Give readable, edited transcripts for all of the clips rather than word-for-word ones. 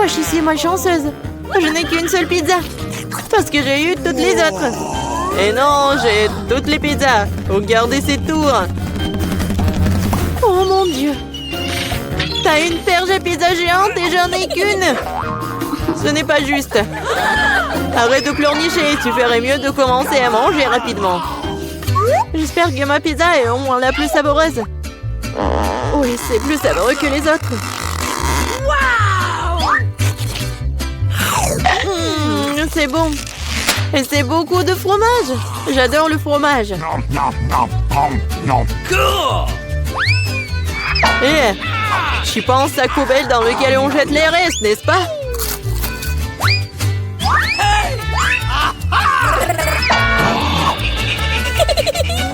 je suis malchanceuse. Je n'ai qu'une seule pizza. Parce que j'ai eu toutes les autres. Et non, j'ai toutes les pizzas. Regardez ces tours. Oh mon Dieu. T'as une perche à pizza géante et j'en ai qu'une. Ce n'est pas juste. Arrête de pleurnicher. Tu ferais mieux de commencer à manger rapidement. J'espère que ma pizza est au moins la plus savoureuse. Oui, c'est plus savoureux que les autres. C'est bon. Et c'est beaucoup de fromage. J'adore le fromage. Tu penses à Koubel dans lequel on jette les restes, n'est-ce pas?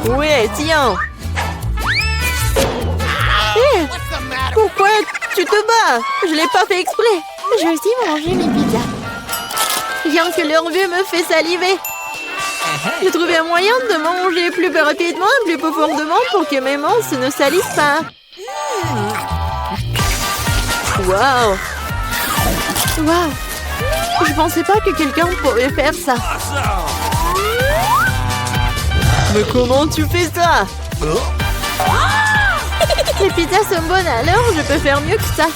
Ouais, tiens. Pourquoi tu te bats? Je l'ai pas fait exprès. Je vais aussi manger mes pizzas. Rien que leur vue me fait saliver. J'ai trouvé un moyen de manger plus rapidement et plus profondément pour que mes mains ne salissent pas. Waouh! Waouh! Je pensais pas que quelqu'un pouvait faire ça. Mais comment tu fais ça? Les pizzas sont bonnes, alors je peux faire mieux que ça.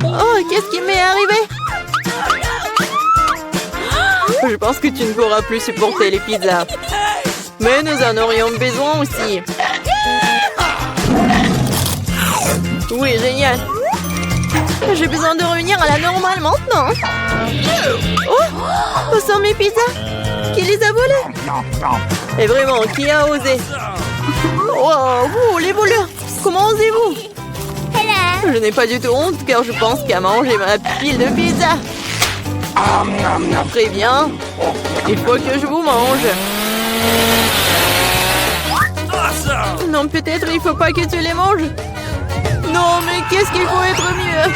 Oh, qu'est-ce qui m'est arrivé? Je pense que tu ne pourras plus supporter les pizzas. Mais nous en aurions besoin aussi. Oui, génial. J'ai besoin de revenir à la normale maintenant. Oh, où sont mes pizzas? Qui les a volées? Et vraiment, qui a osé? Wow, vous, les voleurs, comment osez-vous? Je n'ai pas du tout honte car je pense qu'à manger ma pile de pizza. Très bien. Il faut que je vous mange. Non, peut-être il faut pas que tu les manges. Non, mais qu'est-ce qu'il faut être mieux?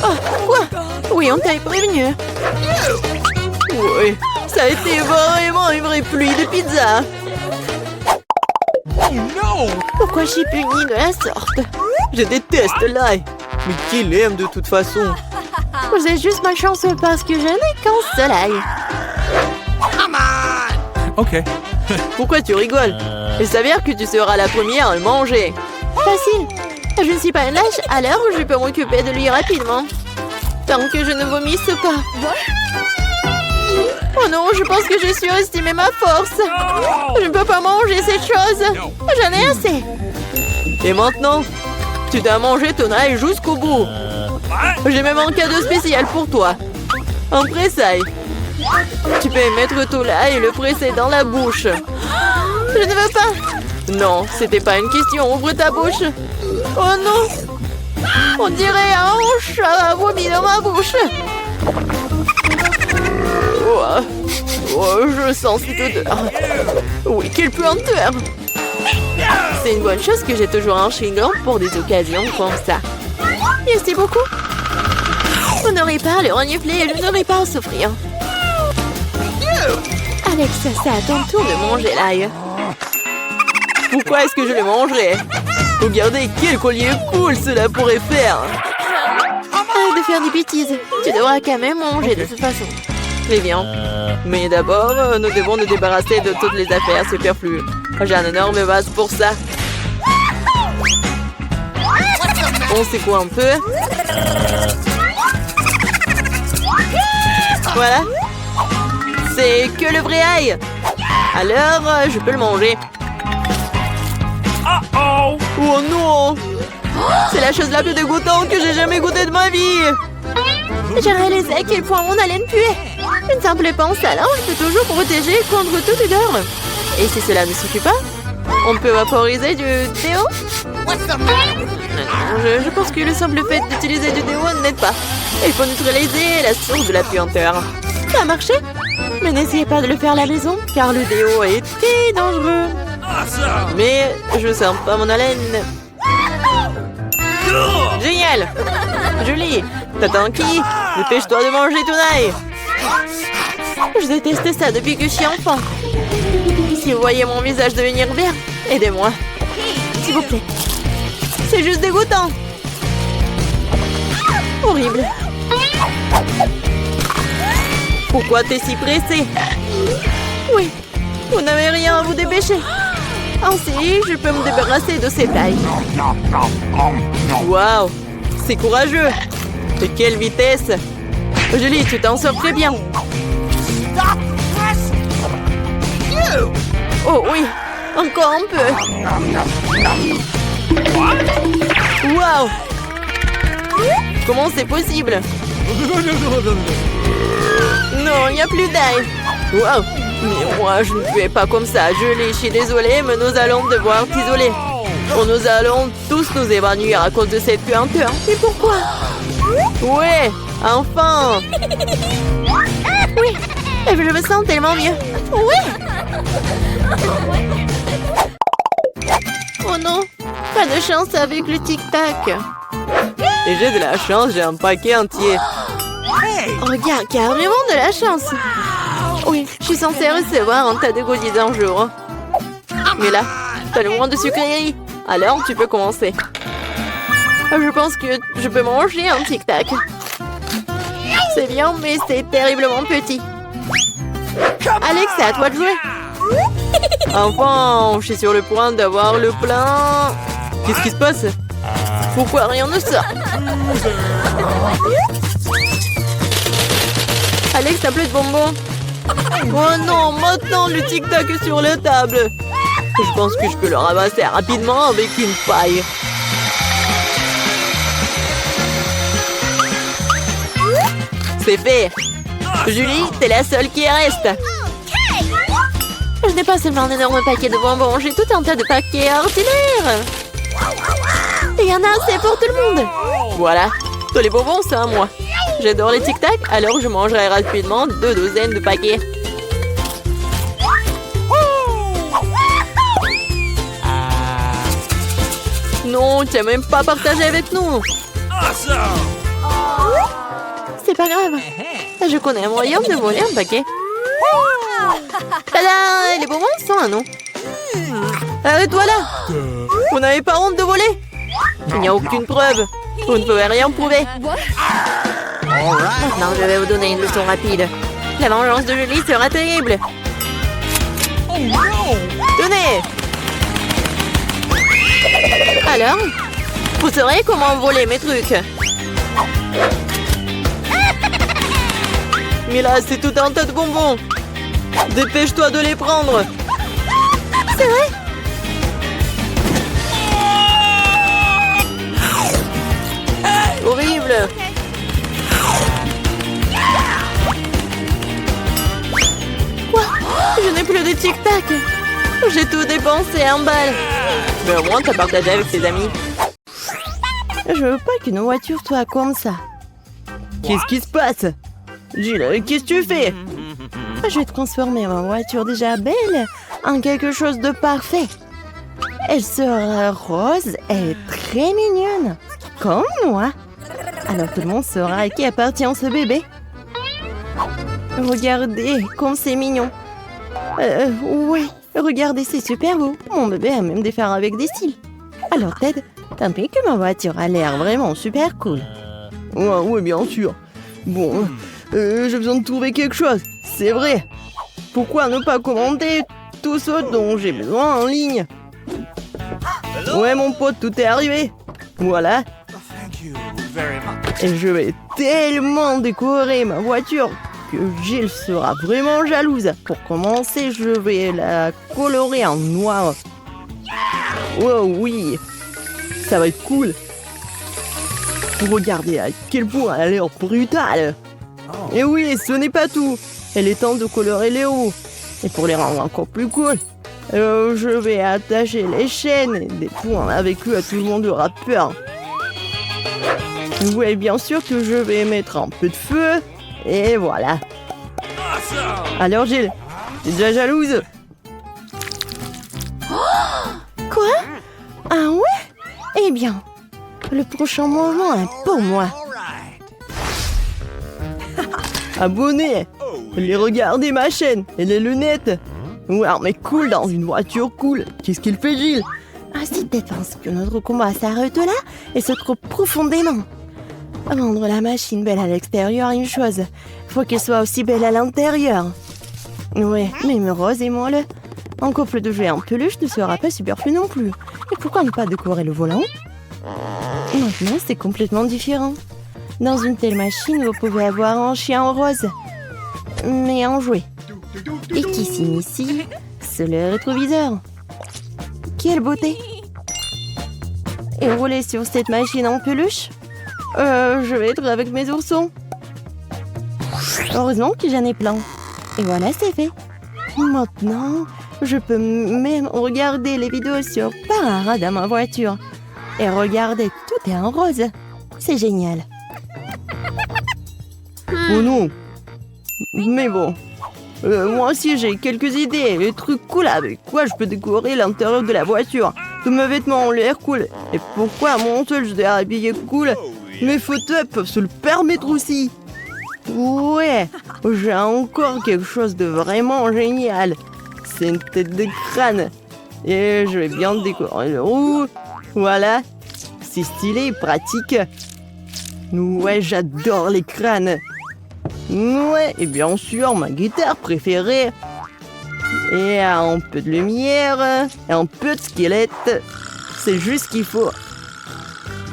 Oh, quoi? Oui, on t'a prévenu. Oui, ça a été vraiment une vraie pluie de pizza. Pourquoi je suis punie de la sorte? Je déteste l'ail. Mais qui l'aime de toute façon? Vous êtes juste malchanceux parce que je n'ai qu'un seul ail. Ok. Pourquoi tu rigoles? Il s'avère que tu seras la première à le manger. Facile. Je ne suis pas une lâche, alors je peux m'occuper de lui rapidement. Tant que je ne vomisse pas. Oh non, je pense que j'ai surestimé ma force. Je ne peux pas manger cette chose. J'en ai assez. Et maintenant, tu dois manger ton ail jusqu'au bout. J'ai même un cadeau spécial pour toi. Un presse-ail. Tu peux mettre ton ail et le presser dans la bouche. Je ne veux pas. Non, c'était pas une question. Ouvre ta bouche. Oh non. On dirait un chat a vomi dans ma bouche. Oh, je sens cette odeur. Oui, quelle puanteur. C'est une bonne chose que j'ai toujours un chewing-gum pour des occasions comme ça. Merci beaucoup. Vous n'aurez pas à le renifler et je n'aurai pas à souffrir. Alex, c'est à ton tour de manger l'ail. Pourquoi est-ce que je le mangerais? Regardez quel collier cool cela pourrait faire. Arrête de faire des bêtises. Tu devras quand même manger de toute façon. Très bien. Mais d'abord, nous devons nous débarrasser de toutes les affaires superflues. J'ai un énorme vase pour ça. On secoue un peu. Voilà. C'est que le vrai ail. Alors, je peux le manger. Oh non! C'est la chose la plus dégoûtante que j'ai jamais goûtée de ma vie. J'ai réalisé à quel point mon haleine puait. Une simple pince à linge peut toujours protéger contre toute odeur. Et si cela ne suffit pas, on peut vaporiser du déo. Je pense que le simple fait d'utiliser du déo n'aide pas. Il faut neutraliser la source de la puanteur. Ça a marché? Mais n'essayez pas de le faire à la maison, car le déo est très dangereux. Mais je sens pas mon haleine. Génial! Julie, t'attends qui? Dépêche-toi de manger ton ail. Je déteste ça depuis que je suis enfant. Si vous voyez mon visage devenir vert, aidez-moi. S'il vous plaît. C'est juste dégoûtant. Horrible. Pourquoi t'es si pressé? Oui, vous n'avez rien à vous dépêcher. Ainsi, je peux me débarrasser de ces tailles. Waouh, c'est courageux. De quelle vitesse! Julie, tu t'en sors très bien. Oh oui, encore un peu. Waouh! Comment c'est possible? Non, il n'y a plus d'ail. Waouh! Mais moi, je ne fais pas comme ça. Julie, je suis désolée, mais nous allons devoir t'isoler. Nous allons tous nous évanouir à cause de cette puanteur. Et pourquoi? Ouais, enfin! Oui, je me sens tellement mieux. Oui! Oh non, pas de chance avec le tic-tac. Et j'ai de la chance, j'ai un paquet entier. Regarde, carrément de la chance. Oui, je suis censée recevoir un tas de goodies un jour. Mais là, t'as le moins de sucreries. Alors, tu peux commencer. Je pense que je peux manger un tic-tac. C'est bien, mais c'est terriblement petit. Alex, c'est à toi de jouer. Enfin, je suis sur le point d'avoir le plein. Qu'est-ce qui se passe? Pourquoi rien ne sort? Alex, t'as plus de bonbons. Oh non, maintenant le tic-tac est sur la table. Je pense que je peux le ramasser rapidement avec une paille. C'est fait. Julie, t'es la seule qui reste. Je n'ai pas seulement un énorme paquet de bonbons, j'ai tout un tas de paquets ordinaires. Il y en a assez pour tout le monde. Voilà, tous les bonbons, c'est à moi. J'adore les tic-tac, alors je mangerai rapidement 2 douzaines de paquets. Non, tu n'as même pas partagé avec nous. C'est pas grave. Je connais un moyen de voler un paquet. Tada! Les bonbons sont à nous. Arrête-toi là! Vous n'avez pas honte de voler? Il n'y a aucune preuve. Vous ne pouvez rien prouver. Maintenant, je vais vous donner une leçon rapide. La vengeance de Julie sera terrible. Tenez! Alors? Vous saurez comment voler mes trucs. Mais là, c'est tout un tas de bonbons. Dépêche-toi de les prendre. C'est vrai? Horrible. Quoi? Je n'ai plus de tic-tac. J'ai tout dépensé en balles. Mais au moins, t'as partagé avec tes amis. Je veux pas qu'une voiture soit comme ça. Qu'est-ce qui se passe? Gilles, qu'est-ce que tu fais? Je vais transformer ma voiture déjà belle en quelque chose de parfait. Elle sera rose et très mignonne, comme moi. Alors tout le monde saura à qui appartient ce bébé. Regardez comme c'est mignon. Ouais, regardez, c'est super beau. Mon bébé a même des phares avec des cils. Alors Ted, t'as vu que ma voiture a l'air vraiment super cool. Ouais, bien sûr. Bon, j'ai besoin de trouver quelque chose. C'est vrai. Pourquoi ne pas commander tout ce dont j'ai besoin en ligne? Ouais, mon pote, tout est arrivé. Voilà. Et je vais tellement décorer ma voiture que Gilles sera vraiment jalouse. Pour commencer, je vais la colorer en noir. Oh oui, ça va être cool. Regardez à quel point elle a l'air brutale. Et oui, ce n'est pas tout. Il est temps de colorer les roues. Et pour les rendre encore plus cool, je vais attacher les chaînes et des points avec eux, tout le monde aura peur. Oui, bien sûr que je vais mettre un peu de feu. Et voilà. Alors Gilles, t'es déjà jalouse? Quoi? Ah ouais? Eh bien, le prochain mouvement est pour moi. Abonnez, allez regarder ma chaîne et les lunettes. Ouais, mais cool dans une voiture cool. Qu'est-ce qu'il fait, Gilles? Ah, c'est peut-être parce que notre combat s'arrête là et se trouve profondément. Rendre la machine belle à l'extérieur, une chose. Faut qu'elle soit aussi belle à l'intérieur. Ouais, mais Rose et moi, un couple de jouets en peluche ne sera pas superflu non plus. Et pourquoi ne pas décorer le volant? Maintenant, c'est complètement différent. Dans une telle machine, vous pouvez avoir un chien rose. Mais en jouet. Et qui s'initie sur le rétroviseur. Quelle beauté! Et rouler sur cette machine en peluche? Je vais être avec mes oursons. Heureusement que j'en ai plein. Et voilà, c'est fait. Maintenant, je peux même regarder les vidéos sur Parara dans ma voiture. Et regardez, tout est en rose. C'est génial. Oh non! Mais bon, moi aussi j'ai quelques idées, des trucs cool avec quoi je peux décorer l'intérieur de la voiture. Tous mes vêtements ont l'air cool. Et pourquoi à mon seul je dois habiller cool? Mes fauteuils peuvent se le permettre aussi. Ouais, j'ai encore quelque chose de vraiment génial. C'est une tête de crâne. Et je vais bien décorer le roux. Voilà, c'est stylé et pratique. Ouais, j'adore les crânes. Ouais, et bien sûr, ma guitare préférée. Et un peu de lumière, et un peu de squelette. C'est juste ce qu'il faut.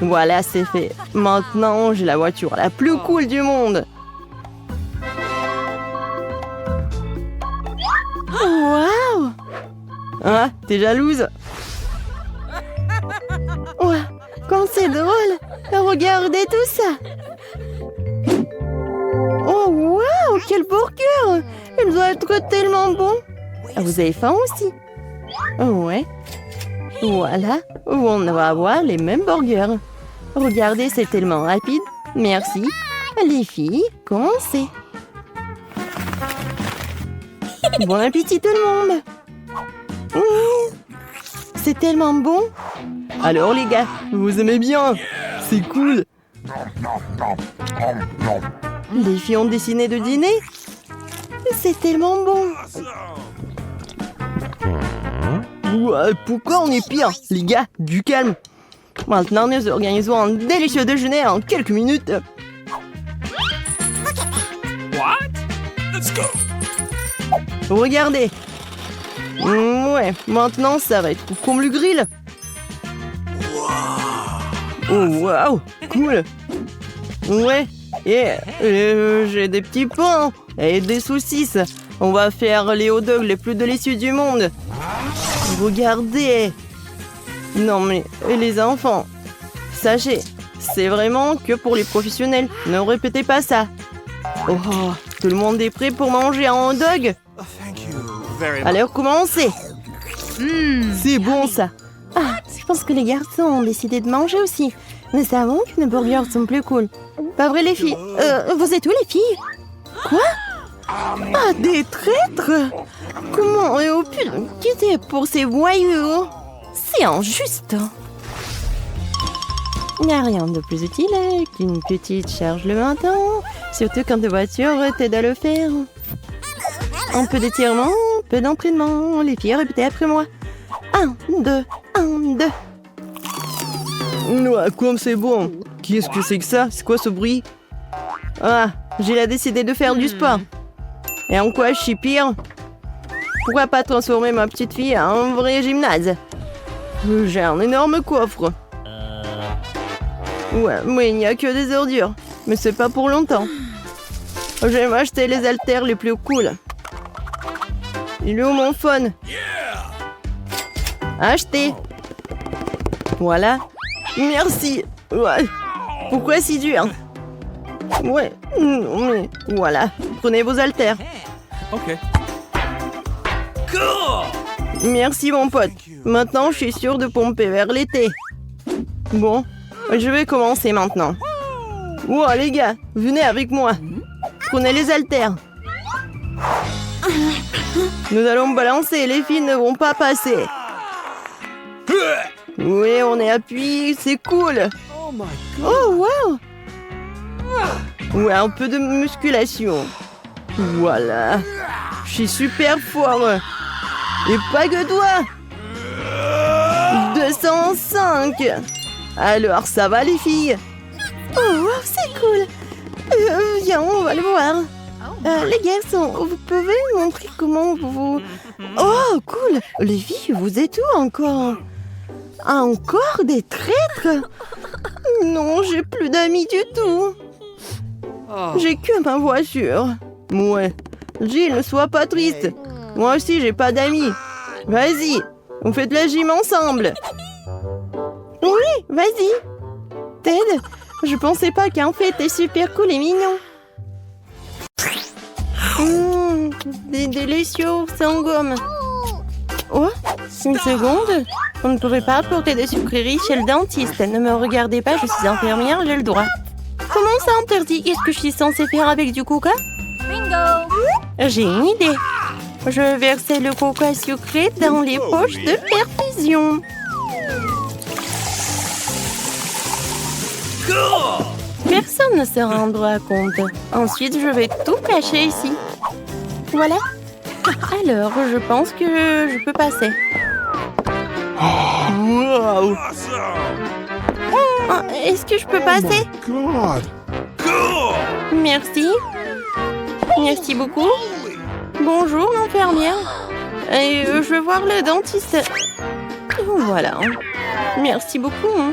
Voilà, c'est fait. Maintenant, j'ai la voiture la plus cool du monde. Waouh! Ah, t'es jalouse? Ouais, comme c'est drôle! Regardez tout ça! Oh, waouh! Quel burger! Il doit être tellement bon! Ah, vous avez faim aussi? Ouais. Voilà, on va avoir les mêmes burgers. Regardez, c'est tellement rapide. Merci. Les filles, commencez. Bon appétit tout le monde. C'est tellement bon. Alors les gars, vous aimez bien? C'est cool. Les filles ont décidé de dîner. C'est tellement bon. Ouais, pourquoi on est pire? Les gars, du calme. Maintenant, nous organisons un délicieux déjeuner en quelques minutes. What? Let's go. Regardez. Ouais, maintenant, ça va être comme le grill. Oh, waouh, cool. Ouais, et j'ai des petits pains et des saucisses. On va faire les hot dogs les plus délicieux du monde. Regardez. Non mais, les enfants, sachez, c'est vraiment que pour les professionnels. Ne répétez pas ça. Oh, tout le monde est prêt pour manger un hot dog? Alors commencez. C'est bon ça. Ah, je pense que les garçons ont décidé de manger aussi. Nous savons que nos burgers sont plus cool. Pas vrai les filles? Vous êtes où les filles? Quoi? Ah, des traîtres? Comment ont pu quitter pour ces voyous? C'est injuste. Il n'y a rien de plus utile qu'une petite charge le matin, surtout quand ta voiture t'aide à le faire. Un peu d'étirement, un peu d'entraînement. Les filles, répétez après moi. 1, 2, 1, 2. Ouais, comme c'est bon. Qu'est-ce que c'est que ça? C'est quoi ce bruit? Ah, j'ai décidé de faire du sport. Et en quoi je suis pire? Pourquoi pas transformer ma petite fille en un vrai gymnase? J'ai un énorme coffre. Ouais, mais il n'y a que des ordures. Mais c'est pas pour longtemps. Je vais m'acheter les haltères les plus cool. Il est où mon phone? Acheté. Voilà. Merci. Ouais. Pourquoi si dur? Ouais, mais voilà. Prenez vos haltères. Ok. Merci mon pote. Maintenant, je suis sûre de pomper vers l'été. Bon, je vais commencer maintenant. Wow, les gars, venez avec moi. Prenez les haltères. Nous allons balancer, les filles ne vont pas passer. Oui, on est appuyé, c'est cool. Oh, wow. Ouais, un peu de musculation. Voilà. Je suis super fort. Et pas que toi. 205. Alors, ça va les filles? Oh, wow, c'est cool. Viens, on va le voir. Les garçons, vous pouvez me montrer comment vous... Oh, cool. Les filles, vous êtes où encore? Encore des traîtres? Non, j'ai plus d'amis du tout. J'ai que ma voiture. Ouais. Jill, ne sois pas triste. Moi aussi, j'ai pas d'amis. Vas-y, on fait de la gym ensemble. Oui, vas-y. Ted, je pensais pas qu'en fait, t'es super cool et mignon. Des délicieux sans gomme. Oh, une seconde. On ne pouvait pas apporter de sucreries chez le dentiste. Ne me regardez pas, je suis infirmière, j'ai le droit. Comment ça interdit? Qu'est-ce que je suis censée faire avec du coca? Bingo! J'ai une idée. Je vais verser le coca sucré dans les poches de perfusion. Personne ne se rendra compte. Ensuite, je vais tout cacher ici. Voilà. Alors, je pense que je peux passer. Wow. Est-ce que je peux passer? God. Merci. Merci beaucoup. Bonjour, l'infirmière. Et je vais voir le dentiste. Voilà. Merci beaucoup.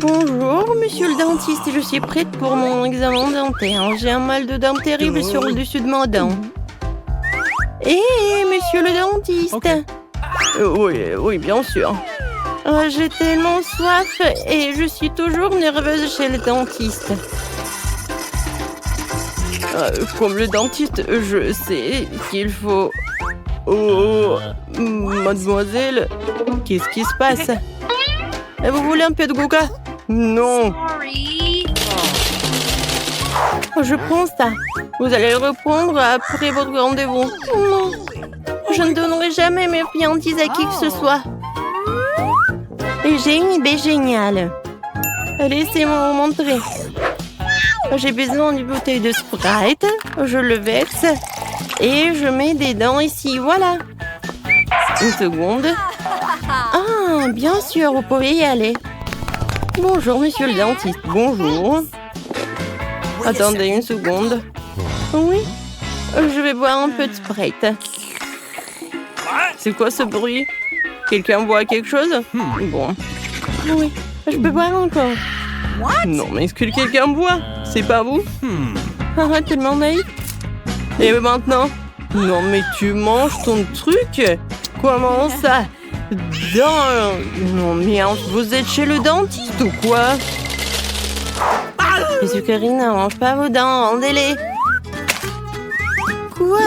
Bonjour, monsieur le dentiste. Je suis prête pour mon examen dentaire. J'ai un mal de dents terrible sur le dessus de ma dent. Hé, monsieur le dentiste. Ok. Oui, bien sûr. J'ai tellement soif et je suis toujours nerveuse chez le dentiste. Comme le dentiste, je sais qu'il faut... Oh, mademoiselle, qu'est-ce qui se passe? Vous voulez un peu de coca? Non. Sorry. Je prends ça. Vous allez le reprendre après votre rendez-vous. Non. Je ne donnerai jamais mes friandises à qui que ce soit. Et j'ai une idée géniale. Laissez-moi vous montrer. J'ai besoin d'une bouteille de Sprite. Je le verse. Et je mets des dents ici. Voilà. Une seconde. Ah, bien sûr, vous pouvez y aller. Bonjour, monsieur le dentiste. Bonjour. Attendez une seconde. Oui, je vais boire un peu de Sprite. C'est quoi ce bruit? Quelqu'un boit quelque chose? Bon. Oui, je peux boire encore. Non, mais est-ce que quelqu'un boit? C'est pas vous? Ah, tellement naïf. Et maintenant? Non, mais tu manges ton truc? Comment ça? Non, mais vous êtes chez le dentiste ou quoi? Les sucreries ne mangent pas vos dents, rendez-les. Quoi?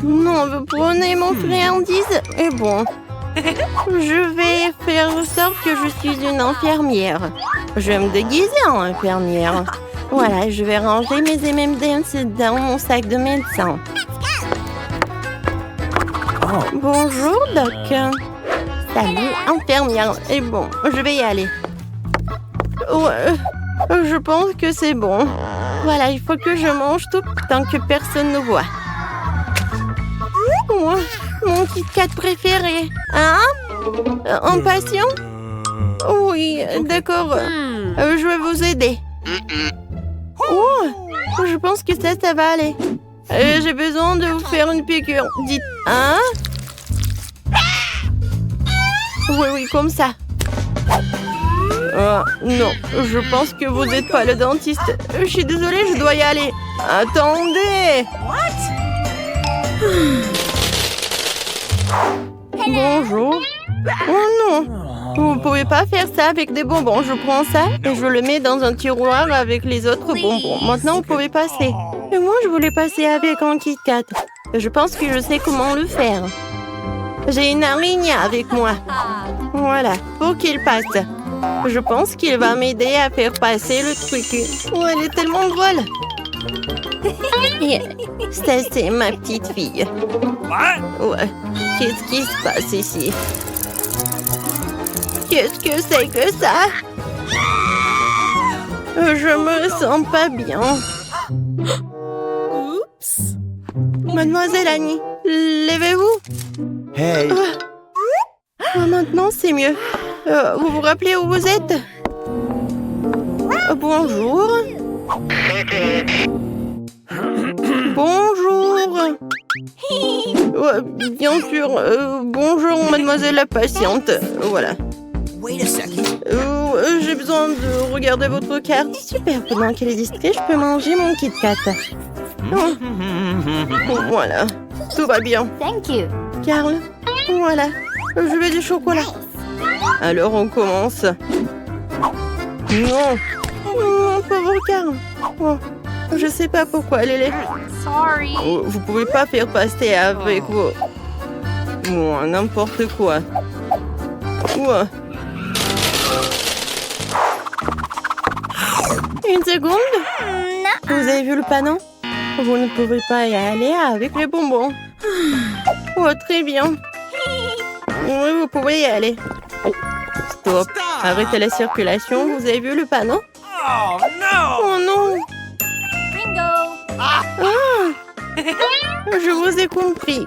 Non, vous prenez mon friandise? Et bon, je vais faire en sorte que je suis une infirmière. Je vais me déguiser en infirmière. Voilà, je vais ranger mes M&M's dans mon sac de médecin. Bonjour, Doc. Salut, infirmière. Et bon, je vais y aller. Ouais, je pense que c'est bon. Voilà, il faut que je mange tout tant que personne ne voit. Oh, mon Kit Kat préféré. Hein? Un patient? Oui, d'accord. Je vais vous aider. Oh, je pense que ça va aller. J'ai besoin de vous faire une piqûre. Dites, hein? Oui, comme ça. Non, je pense que vous n'êtes pas le dentiste. Je suis désolée, je dois y aller. Attendez! Bonjour. Oh non! Vous pouvez pas faire ça avec des bonbons. Je prends ça et je le mets dans un tiroir avec les autres bonbons. Maintenant, vous pouvez passer. Et moi, je voulais passer avec un Kit Kat. Je pense que je sais comment le faire. J'ai une araignée avec moi. Voilà, pour qu'il passe. Je pense qu'il va m'aider à faire passer le truc. Oh, elle est tellement drôle. Ça, c'est ma petite fille. Ouais. Qu'est-ce qui se passe ici? Qu'est-ce que c'est que ça? Je me sens pas bien. Oups. Mademoiselle Annie, levez-vous. Hey. Maintenant, c'est mieux. Vous vous rappelez où vous êtes? Bonjour. Bonjour. Bien sûr. Bonjour, mademoiselle la patiente. Voilà. J'ai besoin de regarder votre carte. Super, pendant qu'elle est distraite, je peux manger mon Kit Kat. Voilà, tout va bien. Thank you. Carl, voilà, je veux du chocolat. Alors on commence. Non, pauvre Carl. Oh, je sais pas pourquoi elle est là. Sorry. Oh, vous pouvez pas faire passer avec vos... Bon, n'importe quoi. Ouais. Une seconde. Vous avez vu le panneau? Vous ne pouvez pas y aller avec les bonbons. Oh, très bien. Oui, vous pouvez y aller. Stop. Arrêtez la circulation. Vous avez vu le panneau? Oh no! Oh non. Bingo. Ah. Je vous ai compris.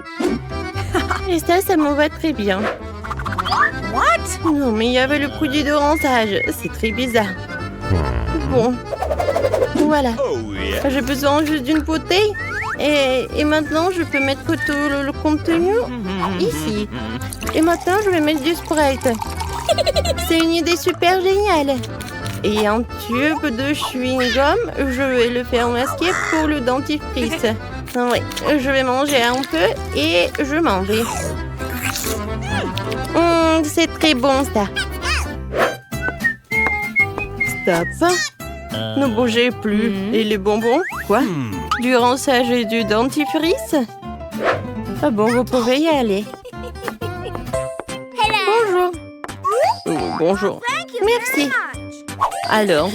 Et ça me va très bien. What? Non, mais il y avait le produit de rinçage. C'est très bizarre. Bon. Voilà. J'ai besoin juste d'une bouteille. Et maintenant, je peux mettre tout le contenu ici. Et maintenant, je vais mettre du Sprite. C'est une idée super géniale. Et un tube de chewing-gum, je vais le faire masquer pour le dentifrice. Oui, je vais manger un peu et je m'en vais. C'est très bon, ça. Stop. Ne bougez plus. Et les bonbons? Quoi? Du rinçage et du dentifrice? Ah bon, vous pouvez y aller. Bonjour. Bonjour. Merci. Alors,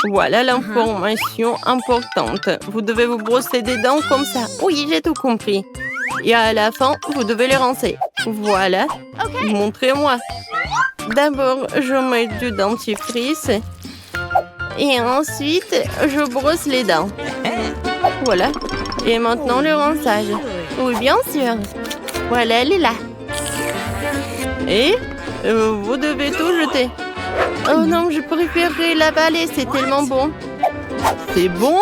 voilà l'information importante. Vous devez vous brosser des dents comme ça. Oui, j'ai tout compris. Et à la fin, vous devez les rincer. Voilà. Montrez-moi. D'abord, je mets du dentifrice. Et ensuite, je brosse les dents. Voilà. Et maintenant, le rinçage. Oui, bien sûr. Voilà, elle est là. Et vous devez tout jeter. Oh non, je préférerais l'avaler, c'est tellement bon. C'est bon?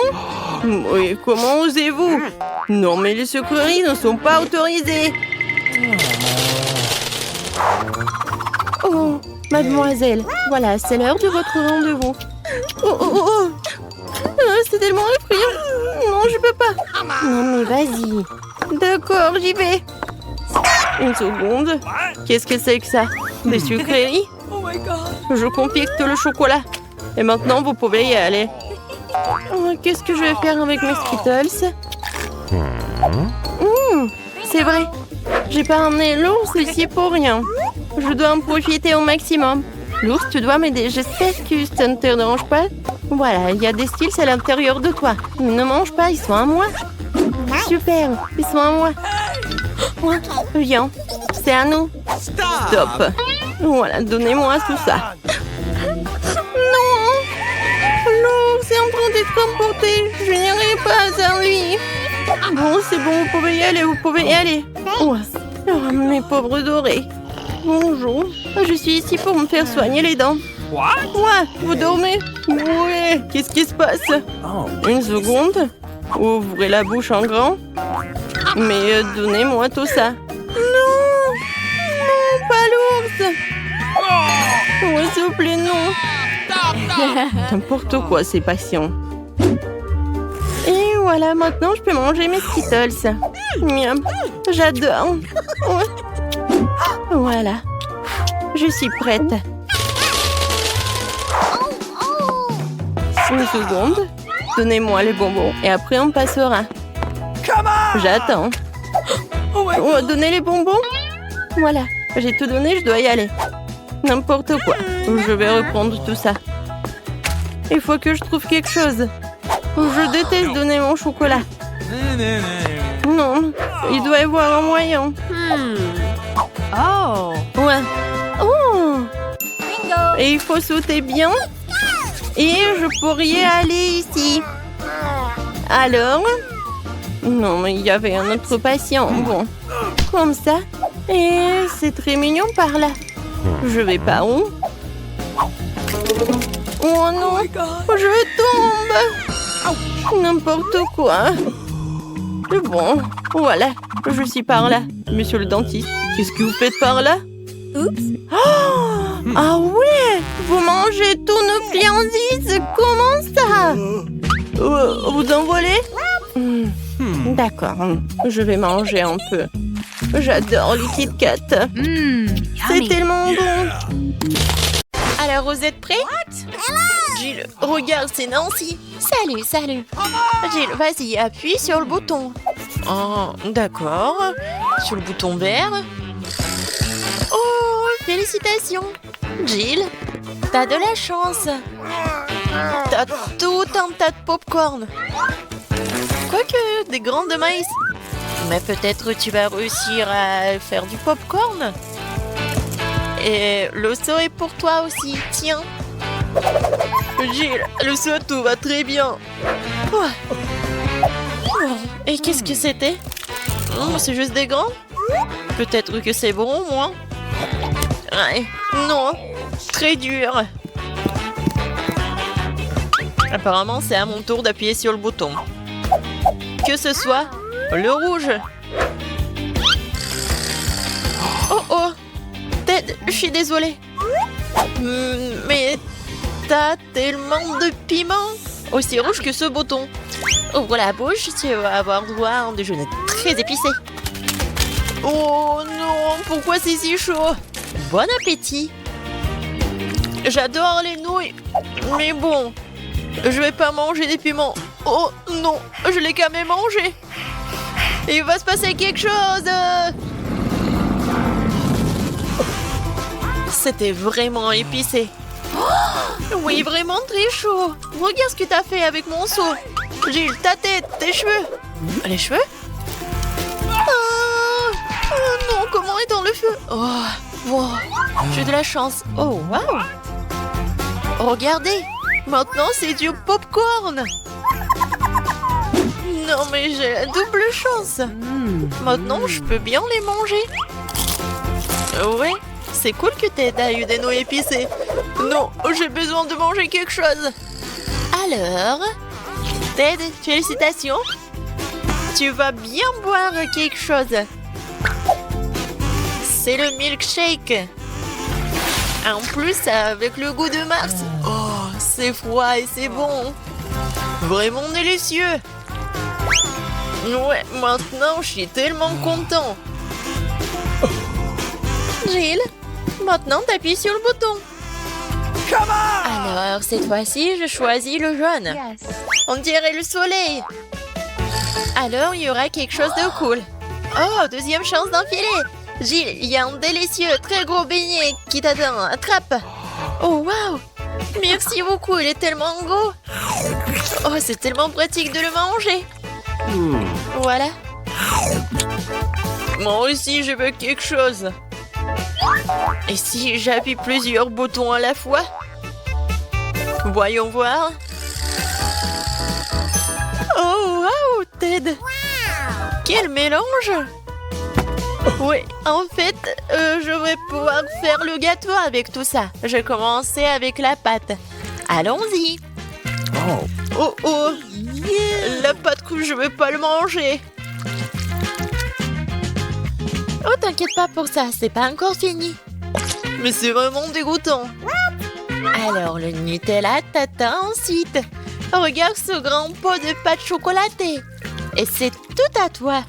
Oui, comment osez-vous? Non, mais les sucreries ne sont pas autorisées. Oh, mademoiselle, voilà, c'est l'heure de votre rendez-vous. Oh. C'est tellement effrayant. Non, je peux pas. Non, mais vas-y. D'accord, j'y vais. Une seconde. Qu'est-ce que c'est que ça? Des sucreries? Oh my god! Je confecte le chocolat. Et maintenant, vous pouvez y aller. Oh, qu'est-ce que je vais faire avec mes Skittles? C'est vrai. J'ai pas ramené l'ours ici pour rien. Je dois en profiter au maximum. L'ours, tu dois m'aider. J'espère que ça ne te dérange pas. Voilà, il y a des Skittles à l'intérieur de toi. Ne mange pas, ils sont à moi. Super, ils sont à moi. Ouais, viens, c'est à nous. Stop. Voilà, donnez-moi tout ça. Non, l'ours est en train d'être emporté. Je n'irai pas sans lui. Bon, c'est bon, vous pouvez y aller, vous pouvez y aller. Ouais. Oh, mes pauvres dorés. Bonjour, je suis ici pour me faire soigner les dents. What? Ouais, vous dormez? Ouais, qu'est-ce qui se passe? Oh. Une seconde. Ouvrez la bouche en grand. Mais donnez-moi tout ça. Non, non, pas l'ours. Oh, s'il vous plaît, non. N'importe quoi, ces patients. Et voilà, maintenant, je peux manger mes Skittles. Miam, j'adore. Ouais. Voilà, je suis prête. Une seconde. Donnez-moi les bonbons et après on passera. J'attends. Oh, donnez les bonbons. Voilà, j'ai tout donné, je dois y aller. N'importe quoi. Je vais reprendre tout ça. Il faut que je trouve quelque chose. Je déteste donner mon chocolat. Non, il doit y avoir un moyen. Oh. Ouais. Oh. Bingo. Et il faut sauter bien. Et je pourrais y aller ici. Alors? Non, mais il y avait un autre patient. Bon, comme ça. Et c'est très mignon par là. Je vais par où? Oh non, je tombe. N'importe quoi. Bon, voilà, je suis par là. Monsieur le dentiste, qu'est-ce que vous faites par là? Oups. Oh, ah ouais, vous mangez tous nos friandises. Comment ça? Vous en volez? D'accord, je vais manger un peu. J'adore les Kit Kat. C'est Yummy. tellement bon. Alors, vous êtes prêts? Jill, regarde, c'est Nancy. Salut, salut. Jill, vas-y, appuie sur le bouton. Oh, d'accord. Sur le bouton vert. Oh, félicitations. Jill, t'as de la chance. T'as tout un tas de popcorn. Quoique, des grains de maïs. Mais peut-être tu vas réussir à faire du popcorn. Et le saut est pour toi aussi, tiens. Jill, le saut, tout va très bien. Oh. Et qu'est-ce que c'était? C'est juste des gants? Peut-être que c'est bon, moi. Ouais. Non, très dur. Apparemment, c'est à mon tour d'appuyer sur le bouton. Que ce soit le rouge. Oh oh, Ted, je suis désolée. Mais t'as tellement de piment. Aussi rouge que ce bouton. Ouvre la bouche, tu vas avoir droit à un déjeuner très épicé. Oh non, pourquoi c'est si chaud? Bon appétit. J'adore les nouilles, mais bon, je vais pas manger des piments. Oh non, je l'ai quand même mangé. Il va se passer quelque chose. C'était vraiment épicé. Oh, oui, vraiment très chaud. Regarde ce que t'as fait avec mon seau. Jill, ta tête, tes cheveux. Les cheveux? Oh non, comment éteindre le feu? Oh, wow, j'ai de la chance. Oh, wow. Regardez, maintenant c'est du popcorn. Non, mais j'ai la double chance. Maintenant, je peux bien les manger. Ouais, c'est cool que Ted a eu des nouilles épicées. Non, j'ai besoin de manger quelque chose. Alors, Ted, félicitations. Tu vas bien boire quelque chose. C'est le milkshake. En plus, avec le goût de Mars. Oh, c'est froid et c'est bon. Vraiment délicieux. Ouais, maintenant, je suis tellement content. Jill, maintenant, t'appuies sur le bouton. Alors, cette fois-ci, je choisis le jaune. Yes. On dirait le soleil. Alors, il y aura quelque chose de cool. Oh, deuxième chance d'enfiler. Jill, il y a un délicieux, très gros beignet qui t'attend. Attrape. Oh, waouh. Merci beaucoup, il est tellement gros. Oh, c'est tellement pratique de le manger. Voilà. Moi aussi, je veux quelque chose. Et si j'appuie plusieurs boutons à la fois? Voyons voir. Oh, waouh, Ted. Quel mélange. Oui, en fait, je vais pouvoir faire le gâteau avec tout ça. Je commençais avec la pâte. Allons-y. Oh, oh. La pâte que je vais pas le manger. Oh, t'inquiète pas pour ça, c'est pas encore fini. Mais c'est vraiment dégoûtant. Alors, le Nutella t'atteint ensuite. Regarde ce grand pot de pâte chocolatée. Et c'est tout à toi.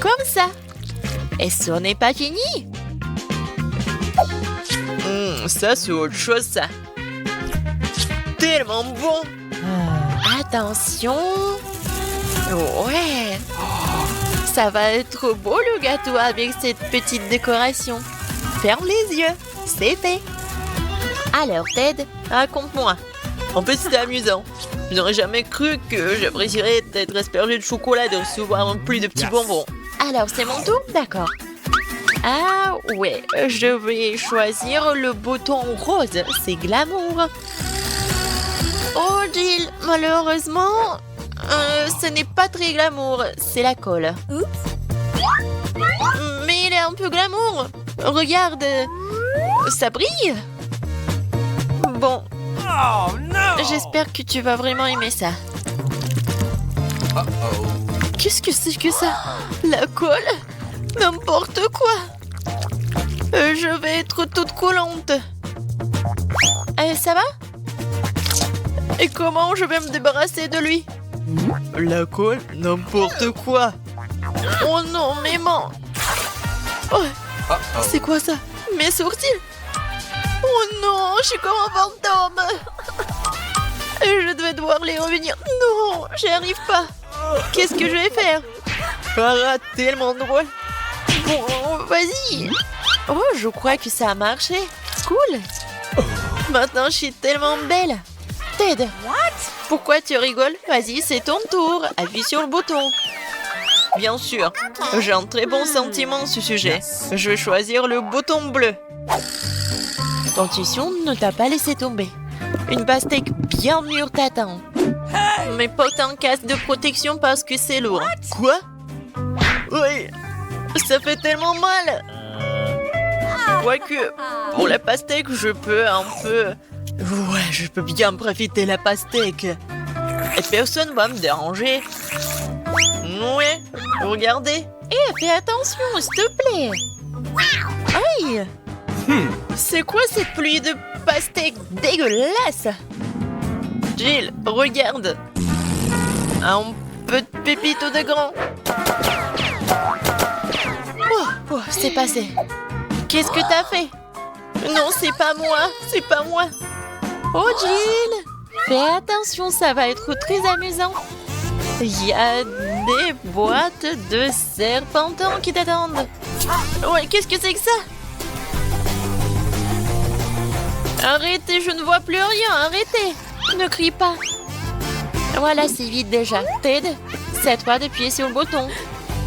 Comme ça. Et ce n'est pas fini. Ça, c'est autre chose, ça. Tellement bon. Attention. Ouais. Ça va être beau le gâteau avec cette petite décoration. Ferme les yeux. C'est fait. Alors, Ted, raconte-moi. En fait, c'était amusant. Je n'aurais jamais cru que j'apprécierais d'être aspergé de chocolat et de recevoir un pli de petits bonbons. Alors, c'est mon tour? D'accord. Ah ouais, je vais choisir le bouton rose. C'est glamour. Oh, Jill, malheureusement, ce n'est pas très glamour. C'est la colle. Oups. Mais il est un peu glamour. Regarde, ça brille. Bon, Oh no! j'espère que tu vas vraiment aimer ça. Uh-oh. Qu'est-ce que c'est que ça? La colle? N'importe quoi. Je vais être toute collante. Ça va? Et comment je vais me débarrasser de lui? La colle? N'importe quoi. Oh non, mais man. Oh, Uh-oh. c'est quoi ça? Mes sourcils? Oh non, je suis comme un fantôme. Je devais devoir les revenir. Non, j'y arrive pas. Qu'est-ce que je vais faire? Ah, tellement drôle. Bon, vas-y. Oh, je crois que ça a marché. Cool. Maintenant, je suis tellement belle. Ted. Pourquoi tu rigoles? Vas-y, c'est ton tour. Appuie sur le bouton. Bien sûr, j'ai un très bon sentiment à ce sujet. Je vais choisir le bouton bleu. Attention, ne t'a pas laissé tomber. Une pastèque bien mûre t'attend. Mais porte un casque de protection parce que c'est lourd. Quoi? Oui, ça fait tellement mal. Quoique, pour la pastèque, je peux un peu... Ouais, je peux bien profiter de la pastèque. Et personne va me déranger. Ouais, regardez. Fais attention, s'il te plaît. Aïe! C'est quoi cette pluie de pastèque dégueulasse? Jill, regarde. Un peu de pépito de grand. Oh, c'est passé. Qu'est-ce que t'as fait? Non, c'est pas moi, c'est pas moi. Oh, Jill, fais attention, ça va être très amusant. Il y a des boîtes de serpentins qui t'attendent. Ouais, qu'est-ce que c'est que ça? Arrêtez, je ne vois plus rien, arrêtez. Ne crie pas. Voilà, c'est vide déjà. Ted, c'est à toi d'appuyer sur le bouton.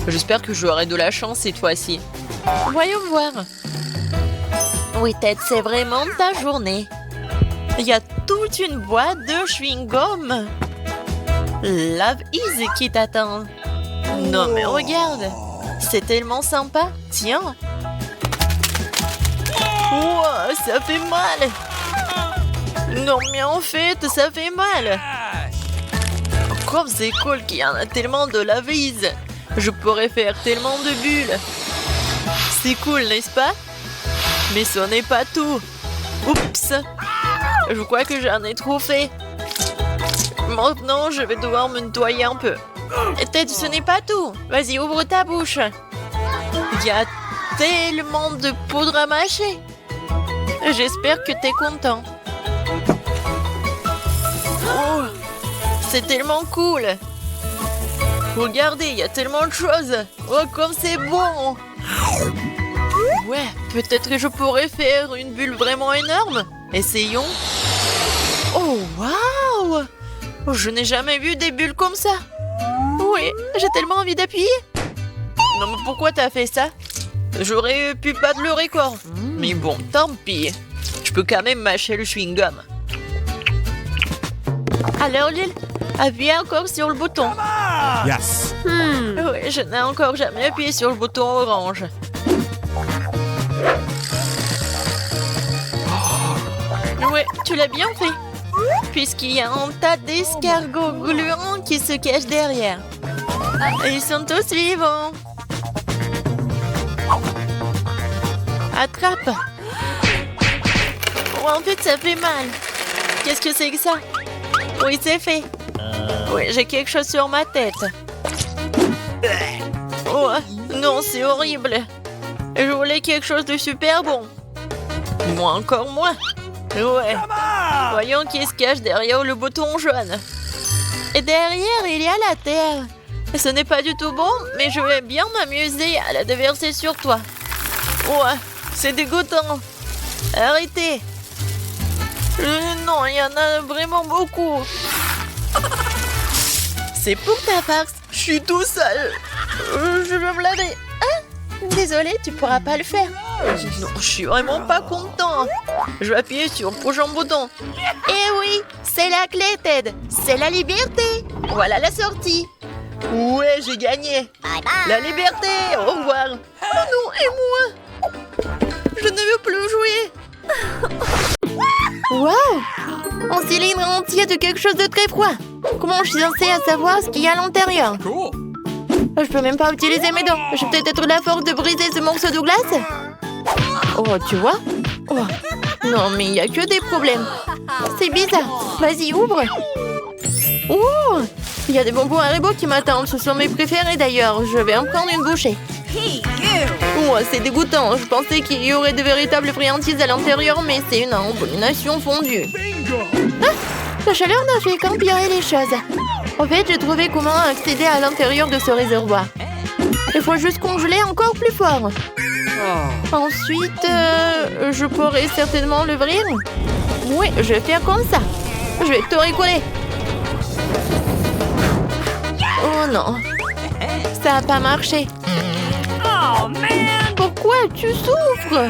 J'espère que j'aurai de la chance cette fois-ci. Voyons voir. Oui, Ted, c'est vraiment ta journée. Il y a toute une boîte de chewing-gum. Love Is qui t'attend. Non, mais regarde. C'est tellement sympa. Tiens. Wow, ça fait mal. Non, mais en fait, ça fait mal. Comme c'est cool qu'il y en a tellement de Love Is. Je pourrais faire tellement de bulles. C'est cool, n'est-ce pas? Mais ce n'est pas tout. Oups. Je crois que j'en ai trop fait. Maintenant, je vais devoir me nettoyer un peu. Et peut-être ce n'est pas tout. Vas-y, ouvre ta bouche. Il y a tellement de poudre à mâcher. J'espère que t'es content. Oh, c'est tellement cool. Regardez, il y a tellement de choses. Oh, comme c'est bon. Ouais, peut-être que je pourrais faire une bulle vraiment énorme. Essayons. Oh, waouh! Je n'ai jamais vu des bulles comme ça. Oui, j'ai tellement envie d'appuyer. Non, mais pourquoi t'as fait ça? J'aurais pu battre le record. Mais bon, tant pis. Je peux quand même mâcher le chewing-gum. Alors, Lil, appuie encore sur le bouton. Yes. Oui, je n'ai encore jamais appuyé sur le bouton orange. Ouais, tu l'as bien fait. Puisqu'il y a un tas d'escargots gluants qui se cachent derrière. Ils sont tous vivants. Attrape. Oh, en fait, ça fait mal. Qu'est-ce que c'est que ça? Oui, c'est fait. Oui, j'ai quelque chose sur ma tête. Oh, non, c'est horrible. Je voulais quelque chose de super bon. Moi, encore moins. Ouais. Voyons qui se cache derrière le bouton jaune. Et derrière, il y a la terre. Ce n'est pas du tout bon, mais je vais bien m'amuser à la déverser sur toi. Ouais, c'est dégoûtant. Arrêtez. Non, il y en a vraiment beaucoup. C'est pour ta farce. Je suis tout sale. Je vais me laver. Ah, désolé, tu pourras pas le faire. Non, je suis vraiment pas content. Je vais appuyer sur le prochain bouton. Eh oui, c'est la clé, Ted. C'est la liberté. Voilà la sortie. Ouais, j'ai gagné. Bye bye. La liberté. Au revoir. Oh non, et moi? Je ne veux plus jouer. Waouh! Un cylindre entier de quelque chose de très froid. Comment je suis censée savoir ce qu'il y a à l'intérieur? Cool. Je peux même pas utiliser mes dents. Je vais peut-être la force de briser ce morceau de glace. Oh, tu vois? Oh. Non, mais il n'y a que des problèmes. C'est bizarre. Vas-y, ouvre. Oh! Il y a des bonbons Haribo qui m'attendent. Ce sont mes préférés d'ailleurs. Je vais en prendre une bouchée. Oh, c'est dégoûtant. Je pensais qu'il y aurait de véritables friandises à l'intérieur, mais c'est une abomination fondue. Ah! La chaleur n'a fait qu'empirer les choses. En fait, j'ai trouvé comment accéder à l'intérieur de ce réservoir. Il faut juste congeler encore plus fort. Ensuite, je pourrais certainement l'ouvrir. Oui, je vais faire comme ça. Je vais tout recoller. Oh non. Ça n'a pas marché. Oh, man. Pourquoi tu souffres?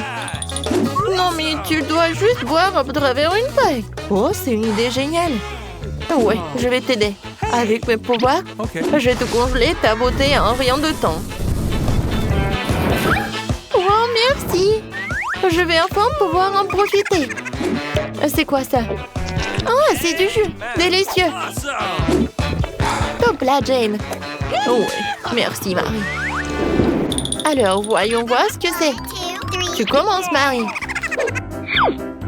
Non, mais tu dois juste boire à travers une paille. Oh, c'est une idée géniale. Ouais, je vais t'aider. Avec mes pouvoirs, je vais te congeler ta beauté en rien de temps. Oh, merci. Je vais enfin pouvoir en profiter. C'est quoi ça? Ah, c'est du jus. Délicieux. Awesome. Top là, Jane. Oh, ouais. Merci, Marie. Alors, voyons voir ce que c'est. Tu commences, Marie.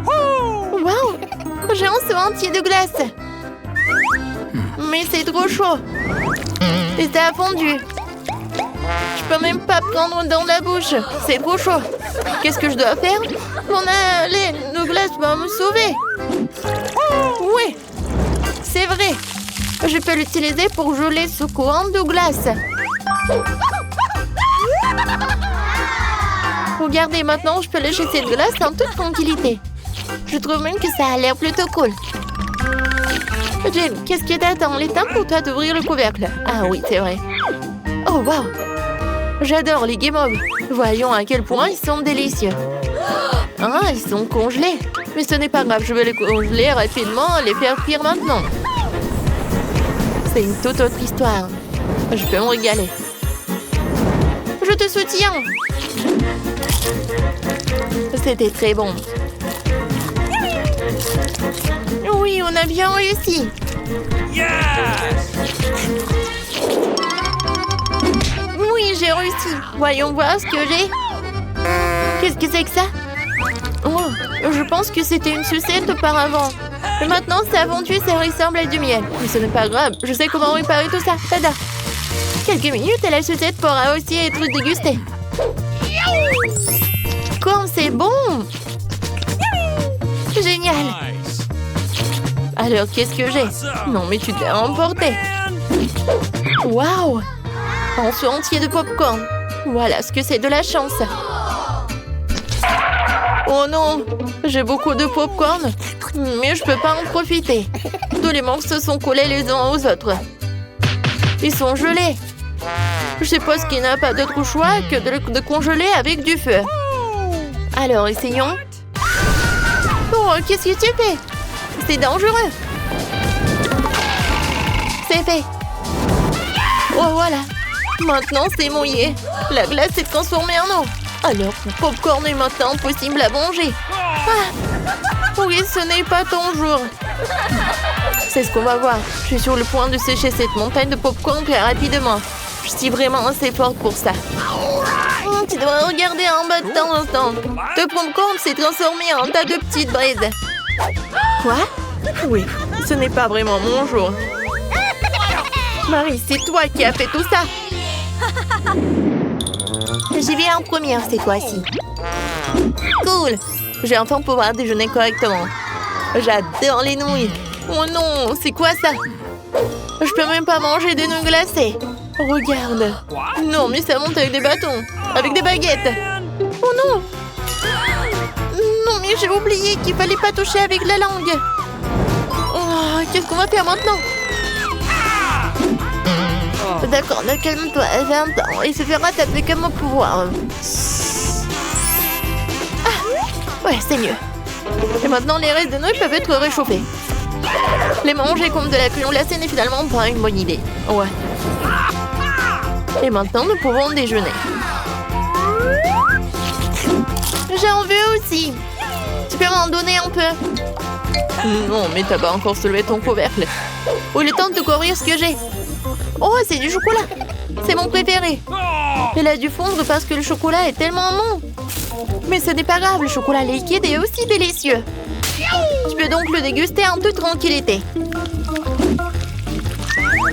Wow! J'ai un seau entier de glace. Mais c'est trop chaud. Et ça a fondu. Je peux même pas prendre dans la bouche. C'est trop chaud. Qu'est-ce que je dois faire? Mon lait de glace va me sauver. Oui, c'est vrai. Je peux l'utiliser pour geler ce courant de glace. Regardez, maintenant, je peux lécher cette glace en toute tranquillité. Je trouve même que ça a l'air plutôt cool. Jane, qu'est-ce que t'attends? Il est temps pour toi d'ouvrir le couvercle. Ah oui, c'est vrai. Oh, wow! J'adore les guimauves. Voyons à quel point ils sont délicieux. Ah, ils sont congelés. Mais ce n'est pas grave, je vais les congeler rapidement et les faire cuire maintenant. C'est une toute autre histoire. Je peux me régaler. Je te soutiens. C'était très bon. Oui, on a bien réussi. Yes. Oui, j'ai réussi. Voyons voir ce que j'ai. Qu'est-ce que c'est que ça? Oh, je pense que c'était une sucette auparavant. Et maintenant, ça a fondu, ça ressemble à du miel. Mais ce n'est pas grave, je sais comment réparer tout ça. Tada! Quelques minutes et la sucette pourra aussi être dégustée. Comme c'est bon! Génial! Nice. Alors, qu'est-ce que j'ai? Non, mais tu t'es emporté. Waouh! Un seau entier de popcorn. Voilà ce que c'est de la chance. Oh non! J'ai beaucoup de popcorn, mais je peux pas en profiter. Tous les morceaux sont collés les uns aux autres. Ils sont gelés. Je suppose qu'il n'a pas d'autre choix que de congeler avec du feu. Alors, essayons. Oh, qu'est-ce que tu fais? C'est dangereux. C'est fait. Oh, voilà. Maintenant, c'est mouillé. La glace s'est transformée en eau. Alors, le popcorn est maintenant possible à manger. Ah. Oui, ce n'est pas ton jour. C'est ce qu'on va voir. Je suis sur le point de sécher cette montagne de popcorn très rapidement. Je suis vraiment assez forte pour ça. Tu dois regarder en bas de temps en temps. Le popcorn s'est transformé en tas de petites braises. Quoi? Oui, ce n'est pas vraiment mon jour. Marie, c'est toi qui as fait tout ça. J'y vais en première cette fois-ci. Cool. J'ai enfin pouvoir déjeuner correctement. J'adore les nouilles. Oh non, c'est quoi ça? Je peux même pas manger des nouilles glacées. Regarde. Non, mais ça monte avec des bâtons. Avec des baguettes. Oh non. Non, mais j'ai oublié qu'il fallait pas toucher avec la langue. Oh, qu'est-ce qu'on va faire maintenant? D'accord, calme-toi, 20 ans. Il se fera taper comme au pouvoir. Ah, ouais, c'est mieux. Et maintenant, les restes de nouilles peuvent être réchauffés. Les manger comme de la crème glacée n'est finalement pas une bonne idée. Ouais. Et maintenant, nous pouvons déjeuner. J'en veux aussi. Tu peux m'en donner un peu? Non, mais t'as pas encore soulevé ton couvercle. Oh, il est temps de découvrir ce que j'ai. Oh, c'est du chocolat. C'est mon préféré. Il a dû fondre parce que le chocolat est tellement bon. Mais ce n'est pas grave, le chocolat liquide est aussi délicieux. Tu peux donc le déguster en toute tranquillité.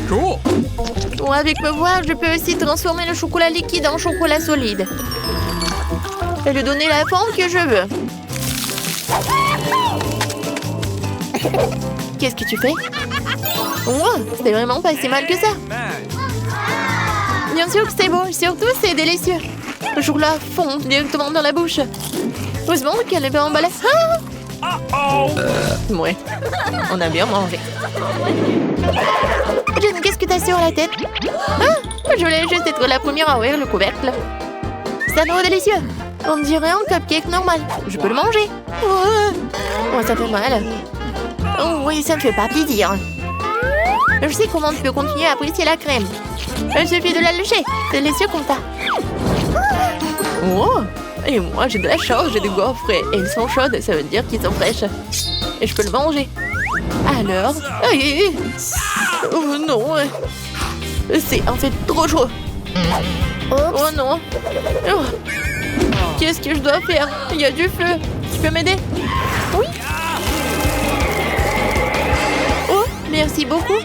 Cool. Ou avec me voir, je peux aussi transformer le chocolat liquide en chocolat solide. Et lui donner la forme que je veux. Qu'est-ce que tu fais? Wow, c'était vraiment pas si mal que ça. Bien sûr que c'est beau, surtout c'est délicieux. Le chocolat fond directement dans la bouche. Heureusement qu'elle est pas emballée. Ah! Ouais, on a bien mangé. Jen, qu'est-ce que t'as sur la tête? Ah, je voulais juste être la première à ouvrir le couvercle. C'est un nouveau délicieux. On dirait un cupcake normal. Je peux le manger. Oh, ça fait mal. Oh oui, ça ne fait pas plaisir. Je sais comment tu peux continuer à apprécier la crème. Il suffit de la lécher. C'est délicieux comme ça. Oh, et moi j'ai de la chance, j'ai des gaufres et ils sont chaudes, ça veut dire qu'ils sont fraîches. Et je peux le manger. Alors... Oh non. C'est en fait trop chaud. Oh non. Oh. Qu'est-ce que je dois faire? Il y a du feu. Tu peux m'aider? Oui. Oh, merci beaucoup.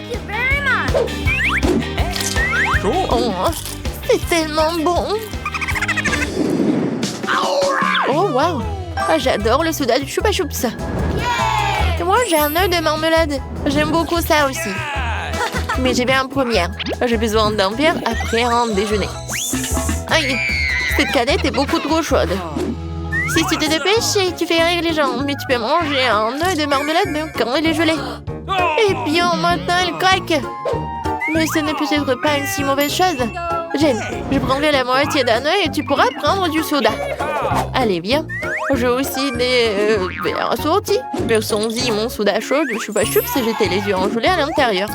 Oh, c'est tellement bon. Oh, waouh. J'adore le soda du Chupa Chups. Moi, j'ai un œuf de marmelade. J'aime beaucoup ça aussi. Mais j'ai bien en première. J'ai besoin d'un verre après un déjeuner. Aïe, cette canette est beaucoup trop chaude. Si tu te dépêches, tu fais rire les gens. Mais tu peux manger un œuf de marmelade même quand il est gelé. Et bien, maintenant, il craque. Mais ce n'est peut-être pas une si mauvaise chose. Jen, je prendrai la moitié d'un œuf et tu pourras prendre du soda. Allez, viens. J'ai aussi des verres assortis. Versons-y mon soda chaud de Chupa Chups et j'étais les yeux engelés à l'intérieur.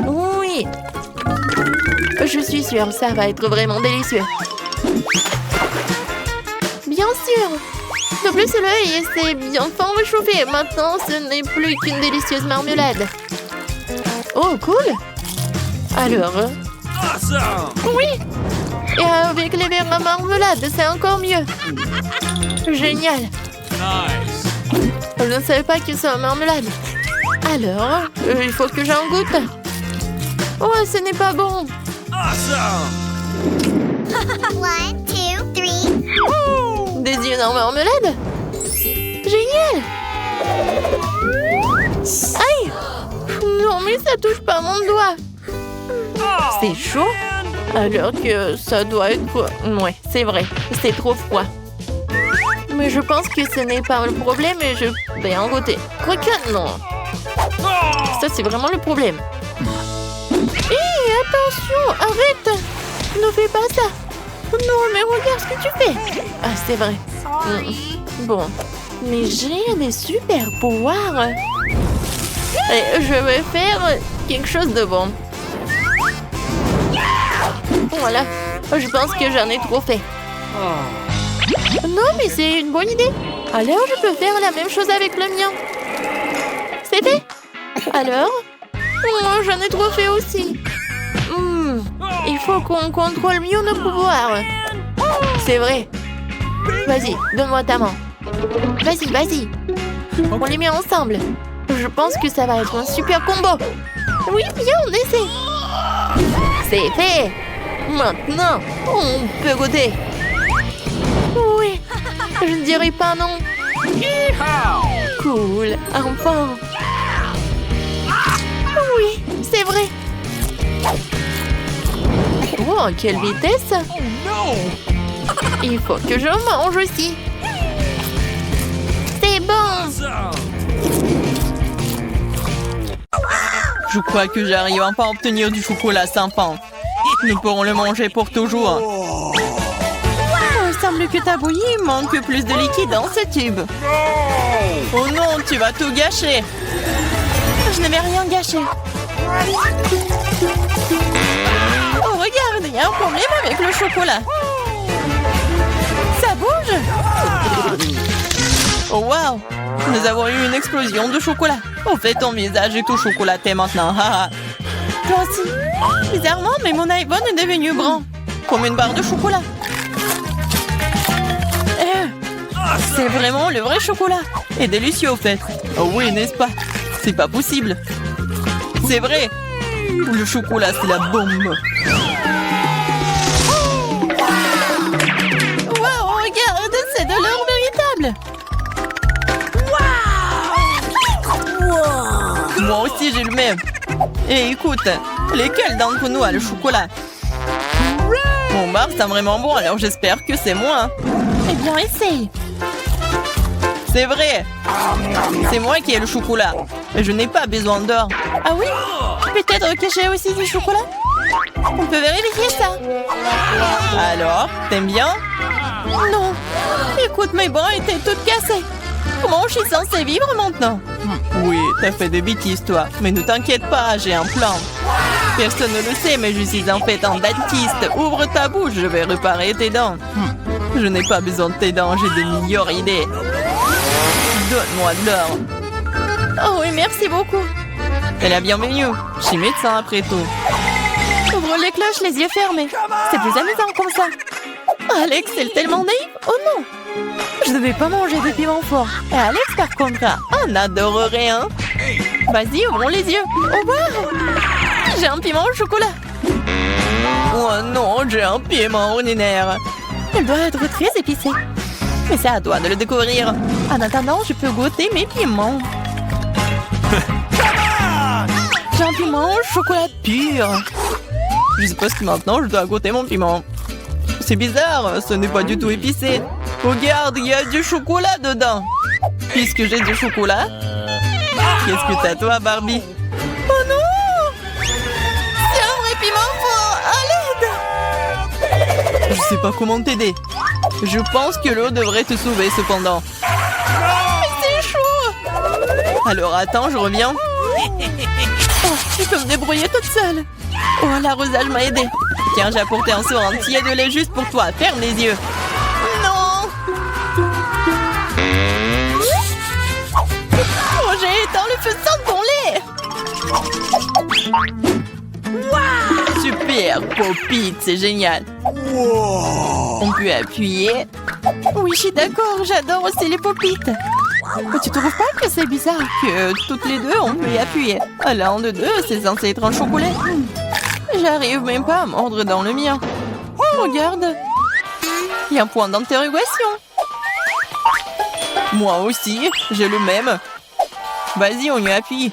Oui. Je suis sûre, ça va être vraiment délicieux. Bien sûr. De plus, l'œil s'est bien fort réchauffé. Maintenant, ce n'est plus qu'une délicieuse marmelade. Oh, cool. Alors... Oui. Et avec les verres à marmelade, c'est encore mieux. Génial. Je ne savais pas que c'est un marmelade. Alors, il faut que j'en goûte. Oh, ce n'est pas bon. 1, 2, 3. Des yeux en marmelade? Génial. Aïe. Non, mais ça touche pas mon doigt. C'est chaud? Alors que ça doit être... Ouais, c'est vrai. C'est trop froid. Mais je pense que ce n'est pas le problème et je vais en goûter. Quoique, non. Ça, c'est vraiment le problème. Hé, attention, arrête. Ne fais pas ça. Non, mais regarde ce que tu fais. Ah, c'est vrai. Bon. Mais j'ai des super pouvoirs. Et je vais faire quelque chose de bon. Voilà. Je pense que j'en ai trop fait. Non, mais c'est une bonne idée. Alors, je peux faire la même chose avec le mien. C'est fait. Alors, moi, j'en ai trop fait aussi. Il faut qu'on contrôle mieux nos pouvoirs. C'est vrai. Vas-y, donne-moi ta main. Vas-y, vas-y. On les met ensemble. Je pense que ça va être un super combo. Oui, bien, on essaie. C'est fait. Maintenant, on peut goûter. Oui, je ne dirais pas non. Cool, enfin. Oui, c'est vrai. Oh, quelle vitesse. Il faut que je mange aussi. C'est bon. Je crois que j'arrive enfin à obtenir du chocolat sympa. Nous pourrons le manger pour toujours. Oh, il semble que ta bouillie manque plus de liquide dans ce tube. Oh non, tu vas tout gâcher. Je ne vais rien gâcher. Oh, regarde, il y a un problème avec le chocolat. Ça bouge. Oh wow! Nous avons eu une explosion de chocolat. Au fait, ton visage est tout chocolaté maintenant. Toi aussi. Bizarrement, mais mon iPhone est devenu brun. Comme une barre de chocolat. C'est vraiment le vrai chocolat. Et délicieux au fait. Oh oui, n'est-ce pas? C'est pas possible. C'est vrai. Le chocolat, c'est la bombe. Wow, regarde, c'est de l'or véritable. Moi aussi, j'ai le même. Et écoute, lesquels d'entre nous a le chocolat? Mon bar, c'est vraiment bon, alors j'espère que c'est moi. Eh bien, essaye. C'est vrai. C'est moi qui ai le chocolat. Et je n'ai pas besoin d'or. Ah oui? Peut-être que j'ai aussi du chocolat? On peut vérifier ça. Alors, t'aimes bien? Non. Écoute, mes bras étaient toutes cassées. Comment je suis censée vivre maintenant? Oui, t'as fait des bêtises, toi. Mais ne t'inquiète pas, j'ai un plan. Personne ne le sait, mais je suis en fait un dentiste. Ouvre ta bouche, je vais réparer tes dents. Je n'ai pas besoin de tes dents, j'ai de meilleures idées. Donne-moi de l'or. Oh oui, merci beaucoup. C'est la bienvenue. Je suis médecin après tout. Ouvre les cloches, les yeux fermés. C'est plus amusant comme ça. Alex, c'est tellement naïf. Oh non. Je ne vais pas manger de piment fort. Et Alex, par contre, On adorerait, hein? vas-y, ouvrons les yeux. Oh wow. J'ai un piment au chocolat. Oh non, j'ai un piment ordinaire. Elle doit être très épicée. Mais c'est à toi de le découvrir. En attendant, je peux goûter mes piments. J'ai un piment au chocolat pur. Je suppose que maintenant, je dois goûter mon piment. C'est bizarre, ce n'est pas du tout épicé. Regarde, il y a du chocolat dedans. Puisque j'ai du chocolat, qu'est-ce que t'as toi, Barbie? Oh non! C'est un vrai piment fort. À l'aide! Je sais pas comment t'aider. Je pense que l'eau devrait te sauver cependant. C'est chaud! Alors attends, je reviens. Oh, je peux me débrouiller toute seule. Oh, l'arrosage m'a aidé. Tiens, j'ai apporté un seau entier de lait juste pour toi. Ferme les yeux. Non! Oh, j'ai éteint le feu de ton lait! Super, Popit, c'est génial. On peut appuyer. Oui, je suis d'accord, j'adore aussi les popites. Mais tu trouves pas que c'est bizarre Que toutes les deux, on peut y appuyer. L'un de deux, c'est censé être un chocolat. J'arrive même pas à mordre dans le mien. Regarde. Il y a un point d'interrogation. Moi aussi, j'ai le même. Vas-y, on y appuie.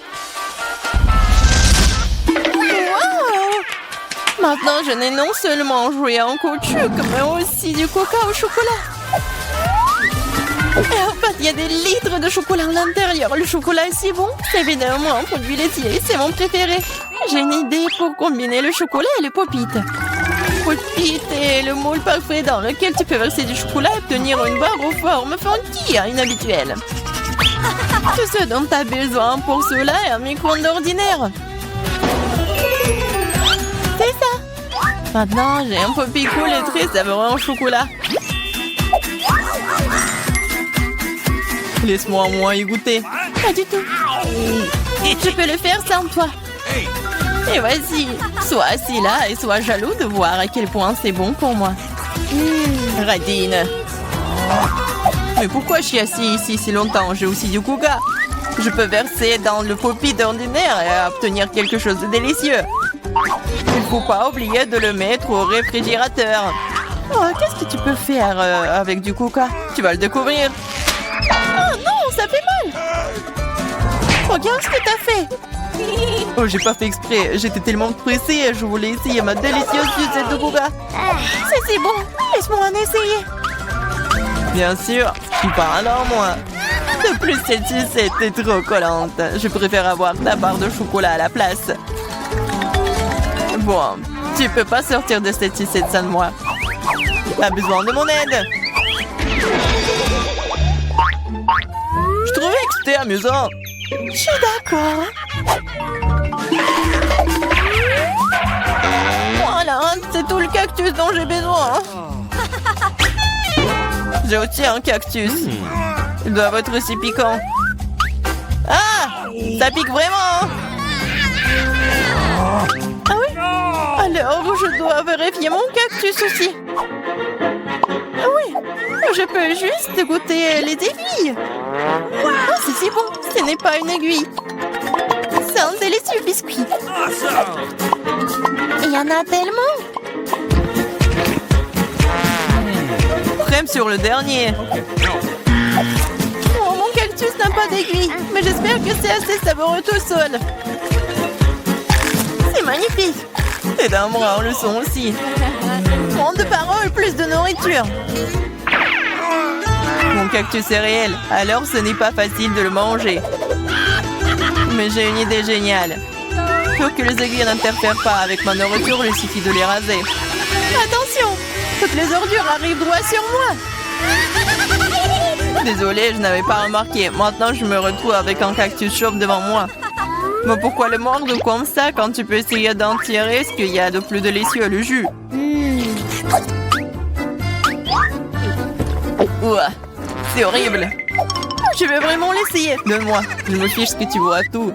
Maintenant, je n'ai non seulement joué en caoutchouc, mais aussi du coca au chocolat. Et en fait, il y a des litres de chocolat à l'intérieur. Le chocolat est si bon. C'est évidemment un produit laitier. C'est mon préféré. J'ai une idée pour combiner le chocolat et le pop-it. Pop-it est le moule parfait dans lequel tu peux verser du chocolat et obtenir une barre aux formes funky inhabituelles. Tout ce dont tu as besoin pour cela est un micro-ondes ordinaire. C'est ça. Maintenant, j'ai un pop-it cool et très savoureux en chocolat. Laisse-moi au moins y goûter. Pas du tout. Je peux le faire sans toi. Et vas-y, sois assis là et sois jaloux de voir à quel point c'est bon pour moi. Radine. Mais pourquoi je suis assis ici si longtemps? J'ai aussi du coca. Je peux verser dans le pop-it ordinaire et obtenir quelque chose de délicieux. Il ne faut pas oublier de le mettre au réfrigérateur. Oh, qu'est-ce que tu peux faire avec du coca? Tu vas le découvrir. Oh non, ça fait mal. Regarde ce que t'as fait. Oh, j'ai pas fait exprès. J'étais tellement pressée. Je voulais essayer ma délicieuse sucette de coca. C'est si bon. Laisse-moi en essayer. Bien sûr, je suis pas un homme, moi. De plus, cette sucette est trop collante. Je préfère avoir ta barre de chocolat à la place. Bon, tu peux pas sortir de cette sucette sans moi. T'as besoin de mon aide. Je trouvais que c'était amusant. Je suis d'accord. Voilà, c'est tout le cactus dont j'ai besoin. J'ai aussi un cactus. Ils doivent être aussi piquants. Ah! Ça pique vraiment! Ah oui? Alors, je dois vérifier mon cactus aussi. Ah oui, je peux juste goûter les aiguilles. Oh, c'est si bon, ce n'est pas une aiguille. C'est un délicieux biscuit. Il y en a tellement. Crème sur le dernier. Oh, mon cactus n'a pas d'aiguille, mais j'espère que c'est assez savoureux tout seul. C'est magnifique. Les dames rares le sont aussi. Moins de paroles, plus de nourriture. Mon cactus est réel, alors ce n'est pas facile de le manger. Mais j'ai une idée géniale. Pour que les aiguilles n'interfèrent pas avec ma nourriture, il suffit de les raser. Attention! Toutes les ordures arrivent droit sur moi. Désolée, je n'avais pas remarqué. Maintenant, je me retrouve avec un cactus chauve devant moi. Mais pourquoi le mordre comme ça quand tu peux essayer d'en tirer ce qu'il y a de plus délicieux, le jus? Ouah, c'est horrible. Je vais vraiment l'essayer. Donne-moi, je me fiche ce que tu vois tout.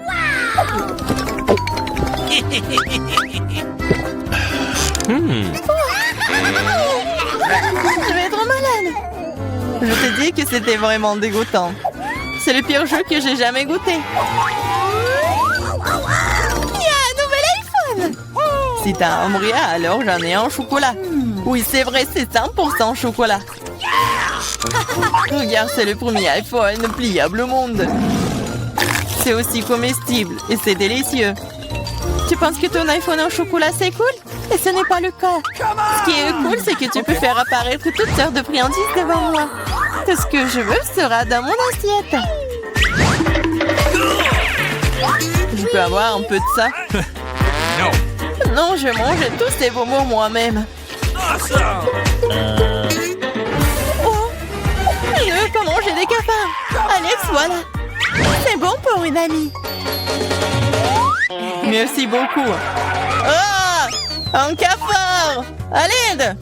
Je vais être malade. Je te dis que c'était vraiment dégoûtant. C'est le pire jeu que j'ai jamais goûté. Il y a un nouvel iPhone. Si t'as un bria, alors j'en ai un au chocolat. Oui, c'est vrai, c'est 100% chocolat. Regarde, c'est le premier iPhone pliable au monde. C'est aussi comestible et c'est délicieux. Tu penses que ton iPhone au chocolat c'est cool? Et ce n'est pas le cas. Ce qui est cool, c'est que tu peux faire apparaître toutes sortes de friandises devant moi. Tout ce que je veux sera dans mon assiette. Je peux avoir un peu de ça? Non, je mange tous ces bonbons moi-même. Oh, je ne veux pas manger des cafards. Alex, voilà. C'est bon pour une amie. Merci beaucoup. Ah! Un cafard! À l'aide!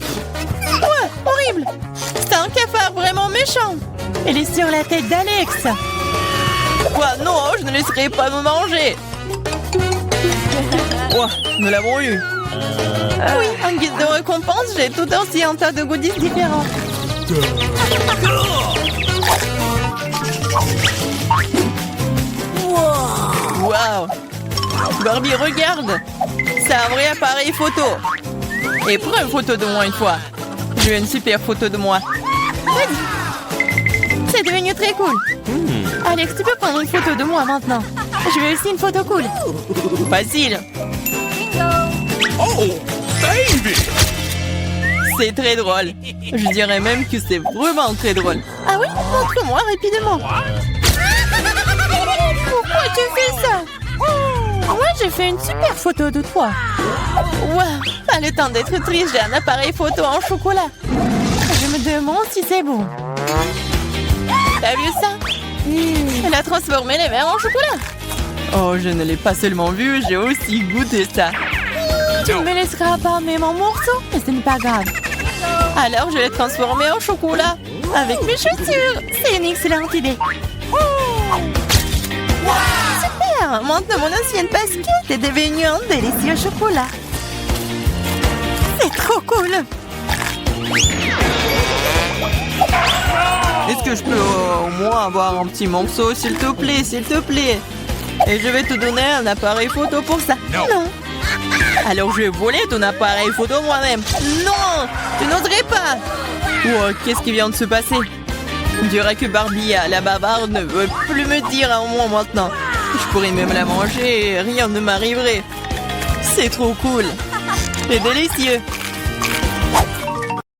Ouais, horrible! C'est un cafard vraiment méchant! Il est sur la tête d'Alex! Quoi? Non, je ne laisserai pas me manger! Oh, nous l'avons eu! Oui, en guise de récompense, j'ai tout aussi un tas de goodies différents. Wow! Barbie, regarde! C'est un vrai appareil photo! Et prends une photo de moi une fois! Je veux une super photo de moi! Vas-y! C'est devenu très cool! Alex, tu peux prendre une photo de moi maintenant! Je veux aussi une photo cool! Facile! Oh, baby! C'est très drôle! Je dirais même que c'est vraiment très drôle! Ah oui? Montre-moi rapidement! Pourquoi tu fais ça? Moi, j'ai fait une super photo de toi. Wow, pas le temps d'être triste, j'ai un appareil photo en chocolat. Je me demande si c'est bon. T'as vu ça? Elle a transformé les verres en chocolat. Oh, je ne l'ai pas seulement vu, j'ai aussi goûté ça. Tu ne me laisseras pas même en morceaux, mais ce n'est pas grave. Alors, je l'ai transformé en chocolat avec mes chaussures. C'est une excellente idée. Super! Maintenant, mon ancienne basket est devenue un délicieux chocolat. C'est trop cool! Est-ce que je peux au moins avoir un petit morceau, s'il te plaît, s'il te plaît? Et je vais te donner un appareil photo pour ça. Non! Alors je vais voler ton appareil photo moi-même. Non! Tu n'oserais pas! Oh, qu'est-ce qui vient de se passer? On dirait que Barbie, la bavarde, ne veut plus me dire un mot maintenant. Je pourrais même la manger et rien ne m'arriverait. C'est trop cool. C'est délicieux.